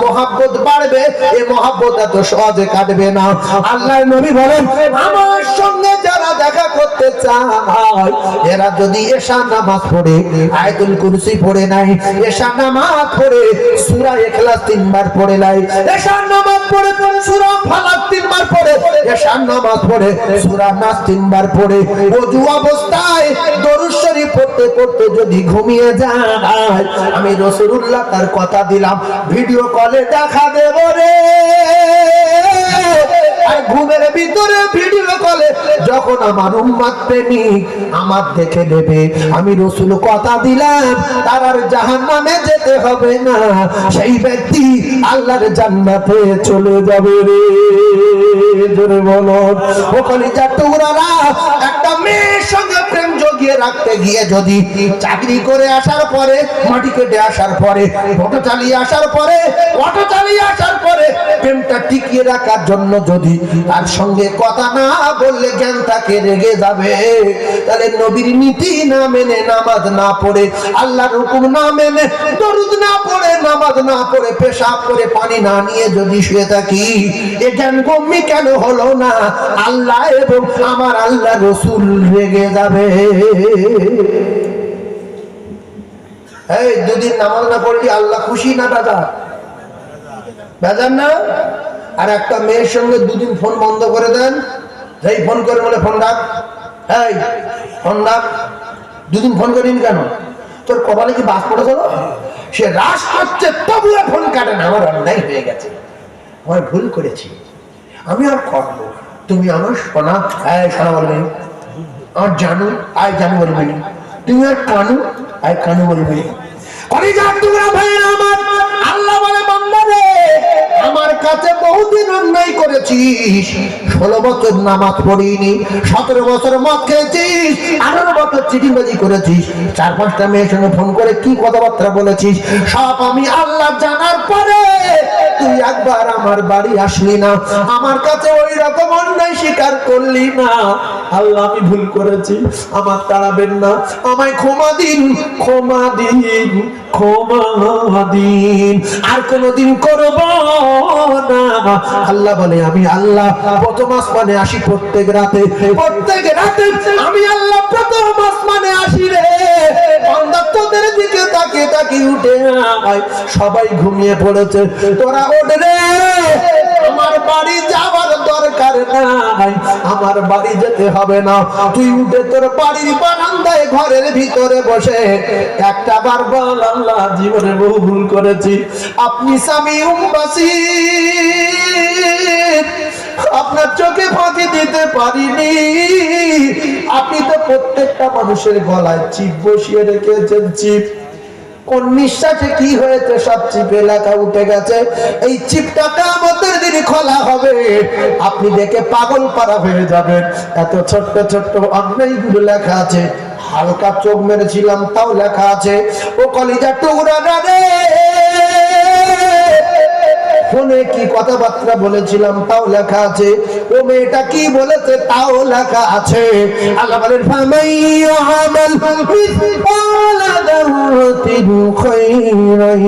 মহব্বত বাড়বে, এই মহব্বত এত সহজে কাটবে না। আল্লাহর নবী বলেন, আমার সঙ্গে যারা দেখা করতে চায়, এরা যদি এশা নামাজ পড়ে, আয়াতুল কুরসি পড়ে নাই, এশা নামাজ পড়ে সূরা ইখলাস 3 বার পড়ে নাই, এশা নামাজ পড়ে সূরা ফালাক 3 বার পড়ে, এশা নামাজ পড়ে সূরা নাস 3 বার পড়ে, ওযু অবস্থায় দরুদ শরীফ পড়তে পড়তে যদি ঘুমিয়ে যায়, আমি রাসূলুল্লাহ তার কথা দিলাম ভিডিও কলে দেখা দেব রে। আর ঘুমের ভিতরে ভিডিও কলে যখন আমার উম্মত প্রেমিক আমার দেখে নেবে, আমি রাসূল কথা দিলাম তার আর জাহান্নামে যেতে হবে না, সেই ব্যক্তি আল্লাহর জান্নাতে চলে যাবে রে। জোরে বলো। ও কলিজার টুকরারা, একটা মেয়ের সঙ্গে প্রেম জগিয়ে রাখতে গিয়ে যদি চাকরি করে আসার পরে, মাটি কেটে আসার পরে, অটো চালিয়ে আসার পরে, অটো চালিয়ে আসার পরে প্রেমটা টিকিয়ে রাখার জন্য যদি তার সঙ্গে কথা না বললে জ্ঞান তাকে রেগে যাবে, তাহলে নবীর নীতি না মেনে, নামাজ না পড়ে, আল্লাহর হুকুম না মেনে, দরুদ না পড়ে, নামাজ না পড়ে, পেশাব করে পানি না নিয়ে যদি শুয়ে থাকি, এ জ্ঞান কমই কেন হলো না? আল্লাহ এবং আমার আল্লাহ রাসূল রেগে যাবে। এই দুদিন নামাজ না পড়লি আল্লাহ খুশি না দাদা? বেজান না? আর একটা মেয়ের সঙ্গে 2 দিন ফোন বন্ধ করে দেন, যেই ফোন করে বলে ফোন রাখ, এই ফোন রাখ, 2 দিন ফোন করিনি কেন? তোর কপালে কি বাস পড়েছিল? সে রাস করছে তবুও ফোন কাটে না। আমার অন্যায় হয়ে গেছে, আমি ভুল করেছি, আমি আর করবো। তুমি আমার সোনা, সোনা বলবে, আমার জানু, আয় জানু বলবে, তুমি আর কানু, আয় কানু বলবে। কলিজার টুকরা ভাইরা আমার, আল্লাহ বলে বান্দা রে, আমার কাছে বহুদিন অন্যায় করেছিস, 16 বছর নামাজ পড়িনি, 17 বছর মদ খেয়েছিস, 18 বছর চিটিংবাজি করেছিস, 4-5টা মেয়ের সঙ্গে ফোন করে কি কথাবার্তা বলেছিস, সব আমি আল্লাহ জানার পরে তুই একবার আমার বাড়ি আসলি না, আমার কাছে ওই রকম অন্যায় স্বীকার করলি না। আল্লাহ আমি ভুল করেছি, আমার তাড়াবেন না, আমায় ক্ষমা দিন, ক্ষমা দিন, ক্ষমা দিন, আর কোনদিন করব না। আল্লাহ বলে আমি আল্লাহ প্রথম আসমানে আসি প্রত্যেক রাতে, প্রত্যেক রাতে আমি আল্লাহ প্রথম আসমানে আসি রে, বান্দা তোদের দিকে তাকিয়ে তাকিয়ে উঠে আয়, সবাই ঘুমিয়ে পড়েছে, তোরা ওঠ রে, আমার বাড়ি যাওয়ার দরকার নাই, আমার বাড়ি যেতে হবে না, তুই উঠে তোর বাড়ির বারান্দায় ঘরের ভিতরে বসে একটা বার বল আল্লাহ জীবনে বহু ভুল করেছি, আপনি স্বামী বাসির, আপনার চোখে ফাঁকি দিতে পারিনি, আপনি তো প্রত্যেকটা মানুষের গলায় চিপ বসিয়ে রেখেছেন, চিপ, কোন নিঃশ্বাসে কি হয়েছে সব চিপে লেখা উঠে গেছে, এই চিপটা কিয়ামতের দিন খোলা হবে, আপনি দেখে পাগল পারা হয়ে যাবেন, এত ছোট্ট ছোট্ট অন্যায়গুলো লেখা আছে, হালকা চোখ মেরেছিলাম তাও লেখা আছে, ও কলিজার টুকরা রে, ফোনে কি কথাবার্তা বলেছিলাম তাও লেখা আছে, ও মেয়েটা কি বলেছে তাও লেখা আছে। আল্লাহ বলেন ফামাইয়া আমাল মিসকালা যাররাতিন খায়রান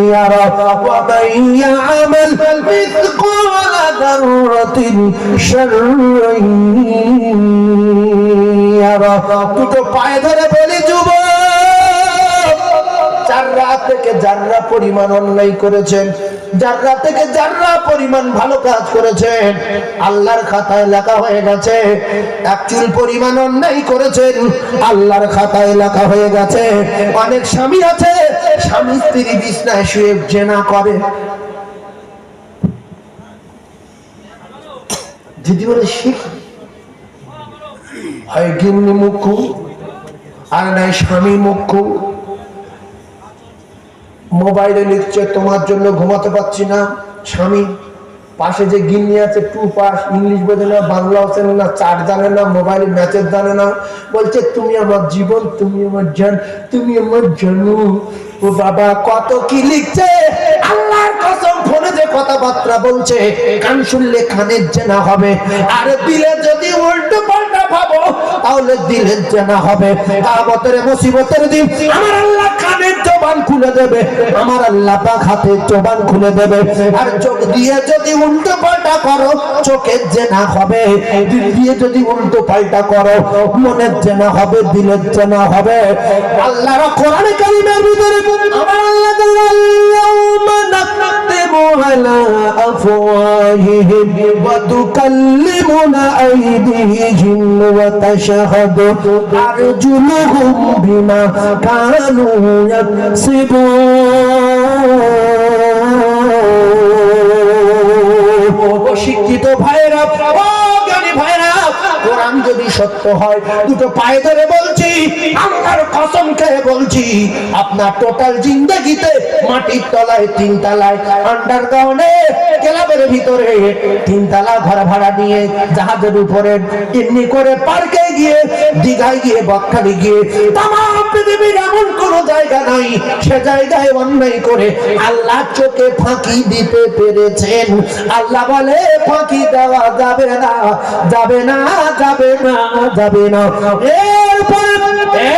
ইয়ারা ওয়া মাইয়া আমাল মিসকালা যাররাতিন শাররান ইয়ারা। দুটো পায়ে ধরে বলি যুবক, জাররা থেকে জাররা পরিমাণ অন্যায় করেছেন, জাররা থেকে জাররা পরিমাণ ভালো কাজ করেছেন, আল্লাহর খাতায় লেখা হয়ে গেছে, এক চুল পরিমাণ অন্যায় করেছেন, আল্লাহর খাতায় লেখা হয়ে গেছে। অনেক স্বামী আছে স্বামী স্ত্রী বিছনায় শুয়ে জেনা করে, যদি বলে শিখ হয় গিন্নি মুখ্য আর নাই স্বামী মুখ্য, মোবাইলে লিখছে তোমার জন্য ঘুমাতে পারছি না, স্বামী পাশে যে গিন্নি আছে 2 পাস, ইংলিশ বোঝে না, বাংলা বোঝে না, চাট জানে না, মোবাইলে ম্যাচের জানে না, বলছে তুমি আমার জীবন, তুমি আমার জান, তুমি আমার জানু। ও বাবা কত কি লিখছে, আল্লাহর কসম ফোনে যে কথাবার্তা বলছে কান শুনলে কানের জেনা হবে, আর দিলে যদি উল্টো পাল্টা ভাবো তাহলে দিলের জেনা হবে। কিয়ামতের মুসিবতের দিন আমার আল্লাহ কানের জবান খুলে দেবে, আমার আল্লাহ পাক হাতের জবান খুলে দেবে, আর চোখ দিয়ে যদি উল্টো পাল্টা করো চোখের জেনা হবে, দিল দিয়ে যদি উল্টো পাল্টা করো মনের জেনা হবে, দিলের জেনা হবে। আল্লাহর কোরআনে কারীমের ভিতরে আমার আল্লাহ ইয়াউমা নাকতিমু আলা আফওয়াহিহিম ওয়া তুকাল্লিমুনা আইদিহিম ওয়া তাশহাদু আরজুলুহুম বিমা কানু ইয়াকসিবুন। শিক্ষিত ভাইরা, ও জ্ঞানী ভাইরা, কোরআন যদি সত্য হয়, দুটো পায়ে ধরে বলছি, আল্লাহর কসম খেয়ে বলছি, আপনার টোটাল জিন্দেগিতে মাটির তলায় 3 তলায় আন্ডারগ্রাউন্ডে ক্লাবের ভিতরে 3 তলা ঘর ভাড়া নিয়ে জাহাজের উপরে এমনি করে পার্কে গিয়ে, দীঘায় গিয়ে, বকখালি গিয়ে, তামাম পৃথিবীর এমন কোন জায়গা নাই সে জায়গায় অন্যায় করে আল্লাহ চোখে ফাঁকি দিতে পেরেছেন। আল্লাহ বলে ফাঁকি দেওয়া যাবে না, যাবে না, যাবে না, যাবে না। এরপর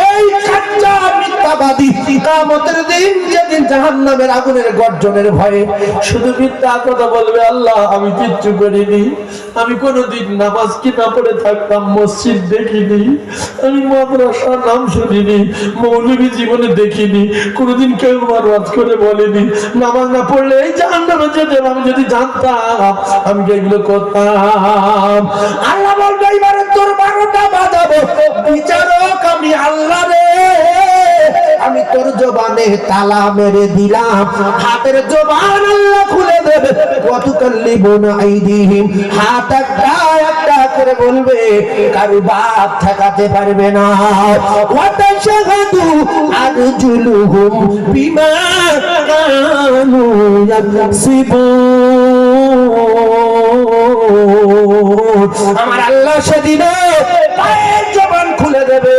এই কাচ্চা মিথ্যাবাদী কিয়ামতের দিন যেদিন জাহান্নামের আগুনের গর্জনের ভয়ে শুধু মিথ্যা কথা বলবে, আল্লাহ আমি কিচ্ছু করিনি, আমি কোনোদিন নামাজ কি না পড়ে থাকতাম, মসজিদ দেখিনি, আমি মাদ্রাসার নাম শুনিনি, মৌলবী জীবনে দেখিনি, কোনোদিন কেউ আমার ওয়াজ করে বলেনি, নামাজ না পড়লে এই জাহান্নামে যেতে আমি যদি জানতাম আমি এগুলো করতাম। আল্লাহ বলবে এবারে তোর 12টা বাজাবো, বিচারক আমি আল্লাহ রে, আমি তোর জবানে তালা মেরে দিলাম, হাতের জবান আল্লাহ খুলে দেবে। ওয়াতুকাল্লিমুনা আইদিহিম, হাত একটা একটা করে বলবে, কারো বাপ ঠেকাতে পারবে না। ওয়াতাশহাদু আরজুলুহুম বিমা কানু ইয়াকসিবুন। আমার আল্লাহ সেদিনে পায়ের জবান খুলে দেবে,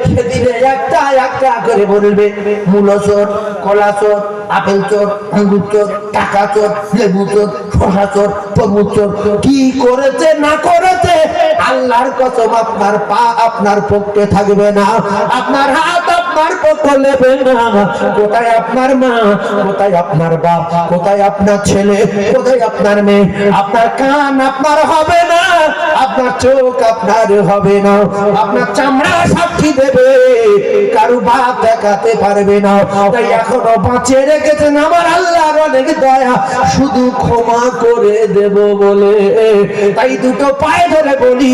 সেদিনে একটা একটা করে বলবে, মূলো চোর, কলা চোর, আপেল চোর, আঙ্গুর চোর, টাকা চোর, লেবু চোর, শসা চোর, তরমুজ চোর, কি করেছে না করেছে আল্লাহর কসম আপনার পা আপনার পক্ষে থাকবে না, আপনার হাত আপনার পক্ষে নেবে না। কোথায় আপনার মা, কোথায় আপনার বাপ, কোথায় আপনার ছেলে, কোথায় আপনার মেয়ে, আপনার কান আপনার হবে না, আপনার চোখ আপনার হবে না, আপনার চামড়া সাক্ষী দেবে, কারো বাপ দেখাতে পারবে না। তাই এখনো বাঁচিয়ে রেখেছেন আমার আল্লাহর অনেক দয়া, শুধু ক্ষমা করে দেব বলে। তাই দুটো পায়ে ধরে বলি,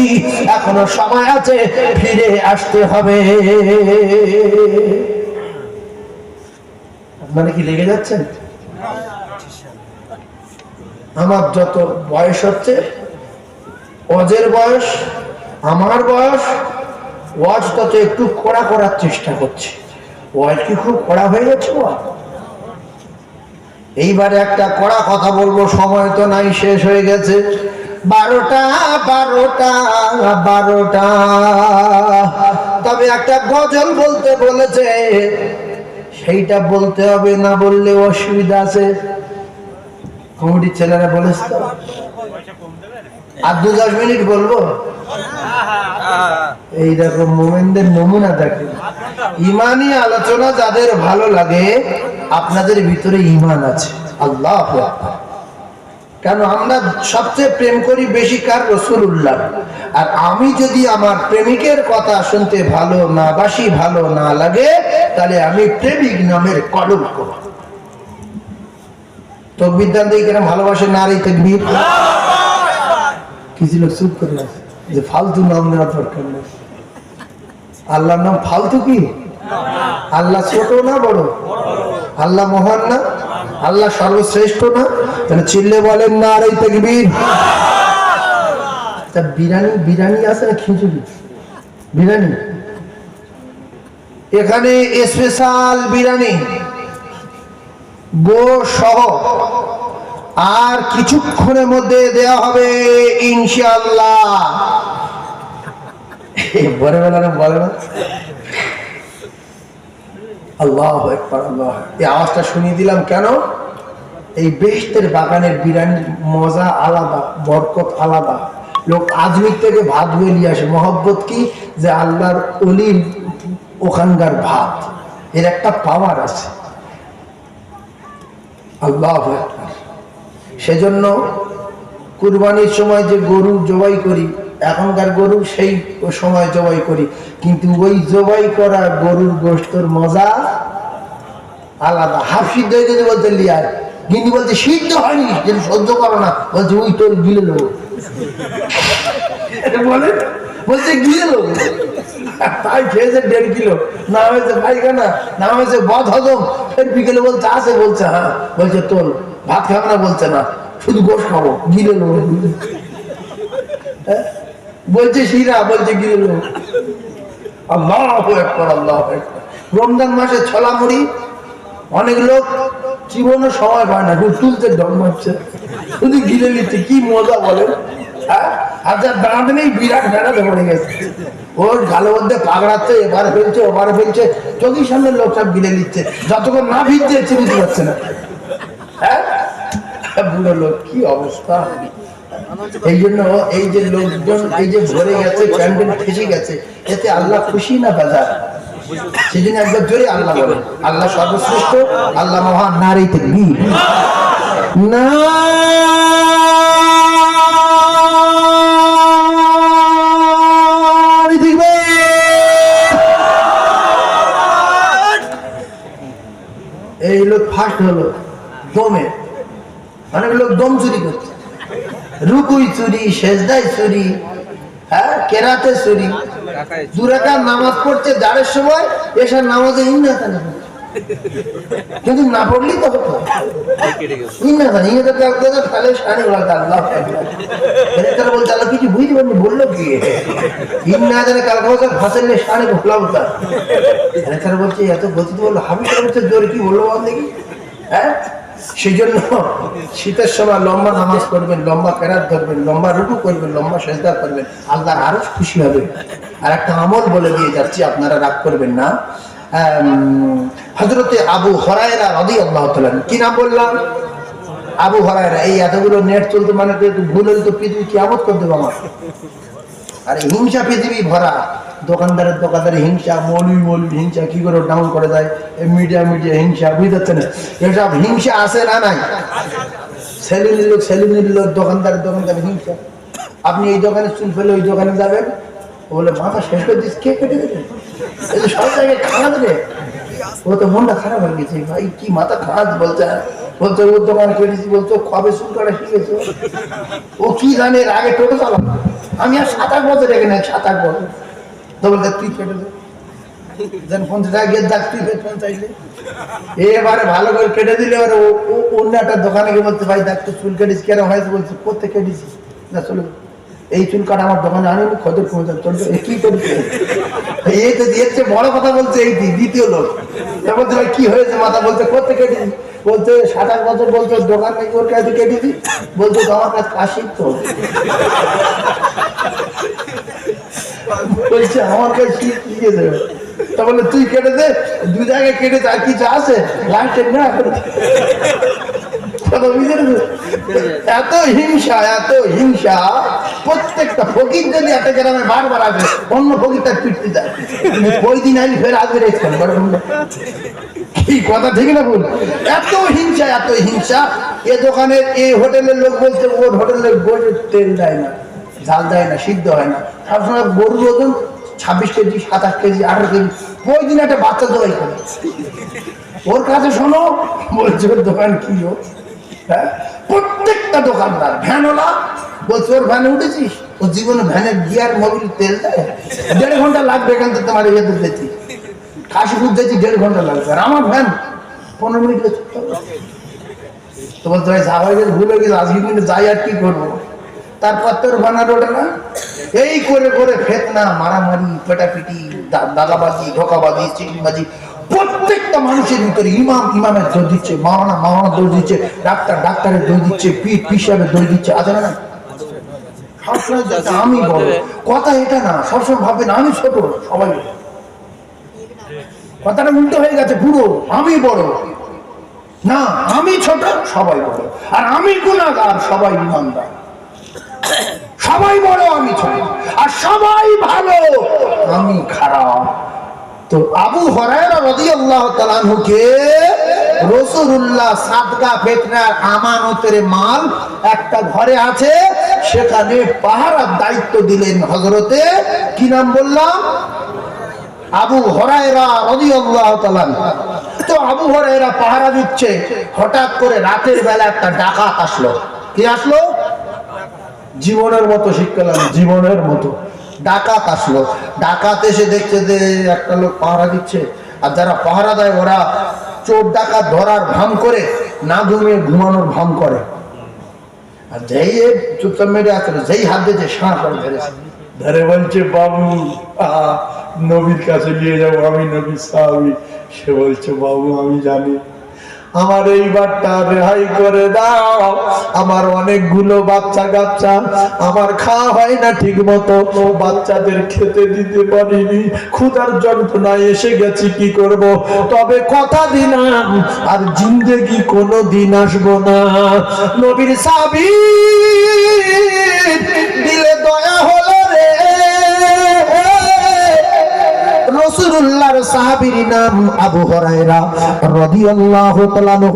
এখনো সময় আছে, ফিরে আসতে হবে। আপনারা কি লেগে যাচ্ছেন? আমার যত বয়স হচ্ছে, অজের বয়স, আমার বয়স, ওয়াজ তত একটু কড়া করার চেষ্টা করছি। ওয়াজ কি খুব কড়া হয়ে গেছে? এইবারে একটা কড়া কথা বলবো, সময় তো নাই, শেষ হয়ে গেছে। 12টা 12টা 12টা। তবে একটা গজল বলতে বলেছে, সেইটা বলতে হবে, না বললে অসুবিধা আছে। কমিটির ছেলেরা বলেছে তো, আর 2-10 মিনিট বলবো। এইরকম মোমেনদের নমুনা দেখে। ইমানি আলোচনা যাদের ভালো লাগে, আপনাদের ভিতরে ইমান আছে। আল্লাহ আকবার। কেন আমরা সবচেয়ে প্রেম করি বেশি কার? রাসূলুল্লাহ। আর আমি যদি আমার প্রেমিকের কথা শুনতে ভালো না বাসি, ভালো না লাগে, তাহলে আমি প্রেমিক নামের কলঙ্ক। তাকবীর দান দিয়ে কেন ভালোবাসে নারী তাকবীর। কিছু লোক চুপ করে আছে যে ফালতু নাম নেওয়ার দরকার নেই। আল্লাহর নাম ফালতু কি? আল্লাহ ছোট না বড়? আল্লাহ মহান না? আল্লাহ সর্বশ্রেষ্ঠ না? তাহলে চিল্লে বলেন নারী তাকবীর। তা বিরিয়ানি, বিরিয়ানি আছে না খিচুড়ি? বিরিয়ানি এখানে স্পেশাল বিরিয়ানি, গোশ সহ, আর কিছুক্ষণের মধ্যে দেয়া হবে ইনশাআল্লাহ। বলে বলে না, বলে না। আল্লাহু আকবার, আল্লাহ। এই আওয়াজটা শুনিয়ে দিলাম কেন? এই বেহেশতের বাগানের বিরিয়ানির মজা আলাদা, বরকত আলাদা। লোক আজমির থেকে ভাত বয়ে নিয়ে আসে। মহব্বত কি? যে আল্লাহর ওলির ওখানকার ভাত, এর একটা পাওয়ার আছে। আল্লাহু আকবার। সেজন্য কুরবানির সময় যে গরু জবাই করি, এখনকার গরু সেই সময় জবাই করি, কিন্তু ওই জবাই করা গরুর গোশতের মজা আলাদা। হাফ সিদ্ধ হয়ে গেছে বলতে লিয়ার, কিন্তু বলছে সিদ্ধ হয়নি, যেটা সহ্য করো না, বলছে ওই তোর গিলে নেবো। বলে বলছে গিলে নেবো। তাই খেয়েছে 1.5 কিলো, না হয়েছে পায়খানা, না হয়েছে বদ হজম। ফের বিকেলে বলছে আছে, বলছে হ্যাঁ, বলছে তোর ভাত খাবে না, বলছে না শুধু গোশ খাবো, গিলে নেবো। বলছে শিরা, বলছে গিলে নেবো। আল্লাহু আকবার, আল্লাহু আকবার। রমজান মাসে ছোলা মুড়ি অনেক লোক জীবনে সময় পায় না, তুলতে দম মারছে, শুধু গিলে নিচ্ছে। কি মজা বলে। আর যার দাঁড়াতে নেই, বিরাট বেড়াতে পড়ে গেছে। ওর গালো মধ্যে পাগড়াচ্ছে, এবারে ফেলছে, ওবারে ফেলছে, চোখের সামনে লোক সব গিলে নিচ্ছে, যতক্ষণ না ভিজছে বুঝতে পারছে না। হ্যাঁ, বুড়ো লোক, কি অবস্থা। এই জন্য এই যে লোকজন এই যে ভরে গেছে, প্যান্ডেল ফেসে গেছে, এতে আল্লাহ খুশি না বাজার? সেদিন একবার জোরে আল্লাহ বলেন, আল্লাহ সর্বশ্রেষ্ঠ, আল্লাহ মহান। নারী তাকবীর। না এই লোক ফার্স্ট হলো দমে। অনেক লোক দম চুরি করছে, রুকুই চুরি, সেজদাই চুরি, হ্যাঁ কেরাতে চুরি, 2 রাকাত নামাজ পড়ছে দাঁড়ের সময়, এসার নামাজে ইন্নাতা না, কিন্তু না পড়লি তো হতো ইন্নাতা ইন্নাতা তাহলে শানি বলতে আল্লাহ তারা বলতে আল্লাহ কিছু বুঝতে পারেনি, বললো কি ইন্নাতা কালকে বলতে ফাঁসলে শানি বললাম, তারা বলছে এত গতি বললো, হাবি বলছে জোর কি বললো বল দেখি। হ্যাঁ সেই জন্য শীতের সময় লম্বা নামাজ পড়বেন, লম্বা কেরাত ধরবেন, লম্বা রুকু করবেন, লম্বা সেজদা করবেন, আল্লাহ আরো খুশি হবে। আর একটা আমল বলে দিয়ে যাচ্ছি, আপনারা রাগ করবেন না। হযরতে আবু হুরায়রা রাদিয়াল্লাহু তাআলা, কি নাম বললাম? আবু হুরায়রা। এই এতগুলো নেট চলতে মানে তো ভুল হলে তো পৃথিবী কিয়ামত করে দেবো আমার। আর হিংসা পৃথিবী ভরা, দোকানদারের হিংসা, মৌলবি হিংসা, কি করে ডাউন করে দেয়, মিডিয়া হিংসা, বুঝতে না এসব হিংসা আছে না নাই? সেলুনের লোক দোকানদারের হিংসা। আপনি এই দোকানে চুল ফেলে ওই দোকানে যাবেন, বলে মাথা শেষ করে দিস, কে কেটে দেবে, সব জায়গায় খাওয়া দেবে। ও তো মনটা খারাপ হয়ে গেছে, ভাই কি মাথা খারাপ বলছে, বলছে ওর দোকানে কেটেছি, বলছো কবে চুল কাটা শিখেছো, ও কি জানে আগে টোটো চালাম, আমি আর 7-8 বছর রেখে নেই, 7-8 বছর। তো বলতে তুই কেটে দে, 50 টাকা গিয়ে দেখ, তুই ফেট চাইলে এবারে ভালো করে কেটে দিলে, এবার অন্য একটা দোকানে গিয়ে বলতে ভাই দেখ তো চুল কেটেছি কেন হয়েছে, বলছে কোথা কেটেছি না, চলো এই চুল কাটা আমার দোকানে আনিনি, খদের পৌঁছা চলবে, কি করেছে এই তো দিয়েছে, বড় কথা বলছে এই দ্বিতীয় লোক। বলতে ভাই কি হয়েছে মাথা, বলছে কোথা কেটেছি, বলছে 7-8 বছর, বলছে দোকান নাকি ওর কাছে কেটেছি, বলছে তো আমার কাছে কাশি তো, বলছে আমার কাছে শিখিয়ে দেবে। তা বলে তুই কেটে দে, 2 জায়গায় কেটেছে, আর কিছু আছে লাস্টে না। এত হিংসা, এত হিংসা, প্রত্যেকটা ফকির যদি একটা গ্রামে বারবার আসবে, অন্য ফকির তার পিটতে যায়, ওই দিন আইনি ফের আসবে, কি কথা ঠিক না বল? এত হিংসা, এত হিংসা। এ দোকানের এই হোটেলের লোক বলছে ওর হোটেলের গরুর তেল দেয় না, ঝাল দেয় না, সিদ্ধ হয় না, সবসময় গরুর ওজন 26 কেজি, 27 কেজি, 18 কেজি। ওই দিন একটা বাচ্চা জবাই করে, ওর কাছে শোনো, বলছে ওর দোকান কি হোক। হ্যাঁ প্রত্যেকটা দোকানদার ভ্যানওয়ালা বলছে ওর ভ্যানে উঠেছিস, ও জীবনে ভ্যানের গিয়ার মোবিল তেল দেয়, 1.5 ঘন্টা লাগবে এখান থেকে তোমার ইয়েতে যেতে, কাশীপুর যেতে 1.5 ঘন্টা লাগবে, আর আমার ভ্যান 15 মিনিট। তো বলতে ভাই যাওয়ার গেছে, ভুলে গেছে, আজকে কিন্তু যাই আর কি করবো। তারপর তোর বানার ওটা না, এই করে করে ফেতনা, মারামারি, পেটাপিটি, দাগাবাজি, ধোকাবাজি, চিটিংবাজি, প্রত্যেকটা মানুষের ভিতরে ইমামের দোষ দিচ্ছে, মাওলানা দোষ দিচ্ছে, ডাক্তারের দোষ দিচ্ছে, পীর সাহেবের দোষ দিচ্ছে, আছে না? সবসময় আমি বড়, কথা এটা না, সবসময় ভাববেন আমি ছোট, সবাই কথাটা উল্টো হয়ে গেছে পুরো, আমি বড় না, আমি ছোট, সবাই বড়, আর আমি গুনাহগার, সবাই ইমানদার, সবাই বড়, আমি ছোট, আর সবাই ভালো, আমি খারাপ। তো আবু হুরায়রা রাদিয়াল্লাহু তাআলা আনহুকে রাসূলুল্লাহ সাদকা ফিতরার আমানতের মাল একটা ঘরে আছে, সেখানে পাহারার দায়িত্ব দিলেন হযরতে, কি নাম বললাম? আবু হুরায়রা রাদিয়াল্লাহু তাআলা। তো আবু হুরায়রা পাহারা দিচ্ছে, হঠাৎ করে রাতের বেলা একটা ডাকাত আসলো। কি আসলো? জীবনের মতো শিখলাম, জীবনের মতো ডাকাত আসলো। ডাকাত এসে দেখছে যে একটা লোক পাহারা দিচ্ছে, আর যারা পাহারা দেয় ওরা চোর ডাকাত ধরার ভান করে, না ঘুমিয়ে ঘুমানোর ভান করে। আর যেই চুপচাপ মেরে আসলো, যেই হাত দিয়েছে সাঁ করে ধরেছে, ধরে বলছে বাবু নবীর কাছে নিয়ে যাবো, আমি নবী সাহাবী। সে বলছে বাবু আমি জানি, আমার এইবারটা রেহাই করে দাও, আমার অনেকগুলো বাচ্চা কাচ্চা, আমার খাওয়া হয় না ঠিক মতো, বাচ্চাদের খেতে দিতে পারিনি, ক্ষুধার যন্ত্রণায় এসে গেছি, কি করব, তবে কথা দিলাম আর জিন্দেগি কোনো দিন আসবো না। নবীর সাহাবী দিলে দয়া হলো রে। রাসূলুল্লাহর সাহাবীর নাম আবু হুরায়রা রাদিয়াল্লাহু তাআলা।